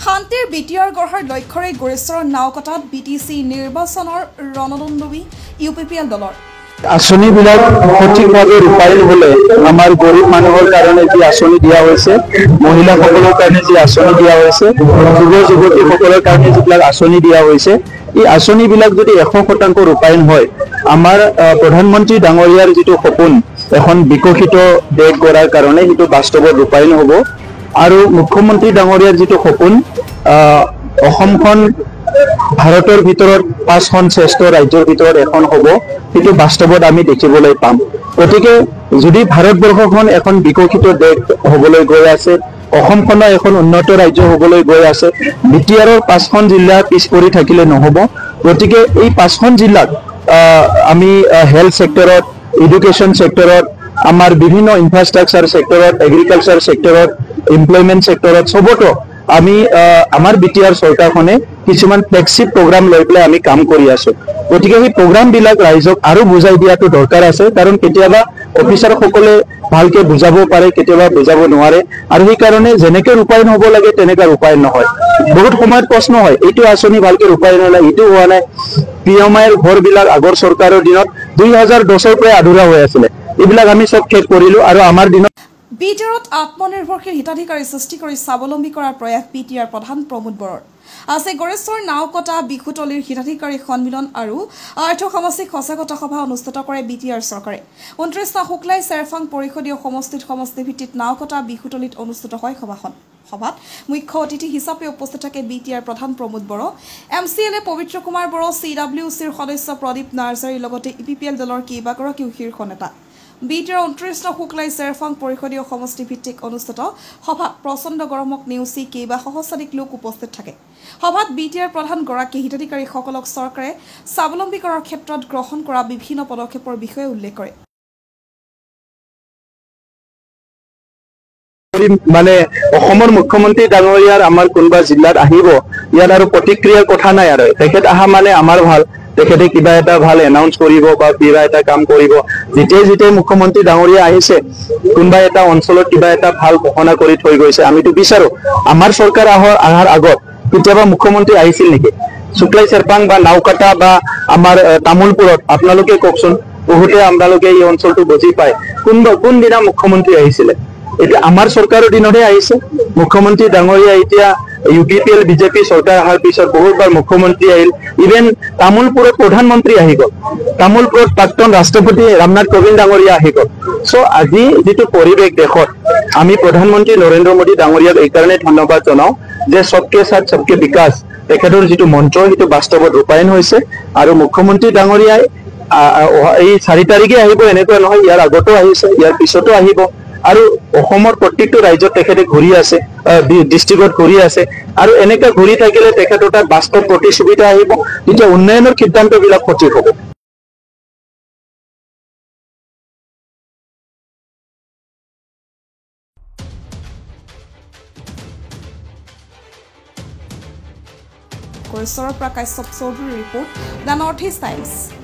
শান্তিৰ বিটিআৰ গঢ়াৰ লক্ষ্যৰে গড়েশ্বৰৰ নাওকটাত বিটিচি নিৰ্বাচনৰ ৰণদণ্ডবী ইউপিপিএল দলৰ আঁচনিবিলাক সঠিকভাৱে ৰূপায়ণ হ'লে আমাৰ গৰীব মানুহৰ কাৰণে যি আঁচনি দিয়া হৈছে, মহিলাসকলৰ কাৰণে যি আঁচনি দিয়া হৈছে, যুৱ যুৱতীসকলৰ কাৰণে যিবিলাক আঁচনি দিয়া হৈছে, এই আঁচনিবিলাক যদি 100% ৰূপায়ণ হয়, আমাৰ প্ৰধানমন্ত্ৰী ডাঙৰীয়াৰ যিটো সপোন এখন বিকশিত দেশ গঢ়াৰ কাৰণে সেইটো বাস্তৱত ৰূপায়ণ হ'ব। আৰু মুখ্যমন্ত্ৰী ডাঙৰীয়াৰ যিটো সপোন অসমখন ভাৰতৰ ভিতৰত 5খন শ্ৰেষ্ঠ ৰাজ্যৰ ভিতৰত এখন হ'ব, সেইটো বাস্তৱত আমি দেখিবলৈ পাম। গতিকে যদি ভাৰতবৰ্ষখন এখন বিকশিত দেশ হ'বলৈ গৈ আছে, অসমখনৰ এখন উন্নত ৰাজ্য হ'বলৈ গৈ আছে, বিটিআৰৰ 5খন জিলা পিছ পৰি থাকিলে নহ'ব। গতিকে এই 5খন জিলাত আমি হেল্থ ছেক্টৰত, এডুকেশ্যন ছেক্টৰত, আমাৰ বিভিন্ন ইনফ্ৰাষ্ট্ৰাকচাৰ ছেক্টৰত, এগ্ৰিকালচাৰ ছেক্টৰত, এমপ্লয়মেণ্ট ছেক্টৰত সবতো আমি আমাৰ বিটিআৰ চৰকাৰখনে কিছুমান ফ্লেগশ্বিপ প্ৰগ্ৰাম লৈ পেলাই আমি কাম কৰি আছো। গতিকে সেই প্ৰগ্ৰামবিলাক ৰাইজক আৰু বুজাই দিয়াটো দৰকাৰ আছে, কাৰণ কেতিয়াবা অফিচাৰসকলে ভালকে বুজাব পাৰে, কেতিয়াবা বুজাব নোৱাৰে, আৰু সেইকাৰণে যেনেকে ৰূপায়ণ হ'ব লাগে তেনেকা ৰূপায়ণ নহয়। বহুত সময়ত প্ৰশ্ন হয়, এইটো আঁচনি ভালকে ৰূপায়ণ হ'লে, এইটো হোৱা নাই। PMIৰ ঘৰবিলাক আগৰ চৰকাৰৰ দিনত 2010ৰ পৰাই আধৰুৱা হৈ আছিলে, এইবিলাক আমি চব শেষ কৰিলো। আৰু আমাৰ দিনত বিটিআৰত আত্মনিৰ্ভৰশীল হিতাধিকাৰী সৃষ্টি কৰি স্বাৱলম্বী কৰাৰ প্ৰয়াস বিটিআৰ প্ৰধান প্ৰমোদ বৰৰ। আছে গড়েশ্বৰ নাওকটা বিহুতলীৰ হিতাধিকাৰী সন্মিলন আৰু আৰ্থ সামাজিক সজাগতা সভা অনুষ্ঠিত কৰে বিটিআৰ চৰকাৰে। 29 শুক্লাই চেৰফাং পৰিষদীয় সমষ্টিভিত্তিত নাওকটা বিহুতলীত অনুষ্ঠিত হয় সভাখন। সভাত মুখ্য অতিথি হিচাপে উপস্থিত থাকে বিটিআৰ প্ৰধান প্ৰমোদ বড়ো, MCLA পবিত্ৰ কুমাৰ বড়ো, CWCৰ সদস্য প্ৰদীপ নাৰ্জাৰীৰ লগতে ইউপিপিএল দলৰ কেইবাগৰাকীও শীৰ্ষ নেতা। বিটিআৰ 29 শুক্লাই চেৰফাং পৰিষদীয় সমষ্টিভিত্তিক অনুষ্ঠিত সভাত প্ৰচণ্ড গৰমক নেওচি কেইবা সহস্ৰাধিক লোক উপস্থিত থাকে। সভাত বিটিআৰ প্ৰধান গৰাকী হিতাধিকাৰীসকলক চৰকাৰে স্বাৱলম্বী কৰাৰ ক্ষেত্ৰত গ্ৰহণ কৰা বিভিন্ন পদক্ষেপৰ বিষয়ে উল্লেখ কৰে। মানে অসমৰ মুখ্যমন্ত্ৰী ডাঙৰীয়াৰ আমাৰ কোনোবা জিলাত আহিব, ইয়াত আৰু প্ৰতিক্ৰিয়াৰ কথা নাই। আৰু তেখেত আহা মানে আমাৰ ভাল, তেখেতে কিবা এটা ভাল এনাউন্স কৰিব বা কিবা এটা কাম কৰিব। যেতিয়াই মুখ্যমন্ত্ৰী ডাঙৰীয়া আহিছে, কোনোবা এটা অঞ্চলত কিবা এটা ভাল ঘোষণা কৰি থৈ গৈছে, আমিতো বিচাৰো আমাৰ চৰকাৰ অহাৰ আগত কেতিয়াবা মুখ্যমন্ত্ৰী আহিছিল নেকি? শুক্লাই চেৰপাং বা নাওকাটা বা আমাৰ তামোলপুৰত আপোনালোকে কওকচোন, বহুতে আপোনালোকে এই অঞ্চলটো বুজি পায়, কোনদিনা মুখ্যমন্ত্ৰী আহিছিলে? এতিয়া আমাৰ চৰকাৰৰ দিনতহে আহিছে মুখ্যমন্ত্ৰী ডাঙৰীয়া। এতিয়া UPPL বিজেপি চৰকাৰ অহাৰ পিছত বহুতবাৰ মুখ্যমন্ত্ৰী আহিল, ইভেন তামোলপুৰত প্ৰধানমন্ত্ৰী আহি গ'ল, তামোলপুৰত প্ৰাক্তন ৰাষ্ট্ৰপতি ৰামনাথ কোবিন্দ ডাঙৰীয়া আহি গ'ল। চ' আজি যিটো পৰিৱেশ দেশত, আমি প্ৰধানমন্ত্ৰী নৰেন্দ্ৰ মোদী ডাঙৰীয়াক এইকাৰণে ধন্যবাদ জনাওঁ যে সবকে সাথ সবকে বিকাশ, তেখেতৰ যিটো মন্ত্ৰ সেইটো বাস্তৱত ৰূপায়ণ হৈছে। আৰু মুখ্যমন্ত্ৰী ডাঙৰীয়াই এই 4 তাৰিখে আহিব এনেকুৱা নহয়, ইয়াৰ আগতো আহিছে, ইয়াৰ পিছতো আহিব। আৰু অসমৰ প্ৰত্যেকটো ৰাজ্যত তেখেতে ঘূৰি আছে, ডিষ্ট্ৰিক্টত ঘূৰি আছে, আৰু এনেকৈ ঘূৰি থাকিলে তেখেতৰ তাত বাস্তৱ প্ৰতিযোগিতা আহিব, তেতিয়া উন্নয়নৰ সিদ্ধান্তবিলাক সঠিক হ'ব। গড়েশ্বৰৰ পৰা কাশ্যপ চৌধুৰীৰ report, the north east times.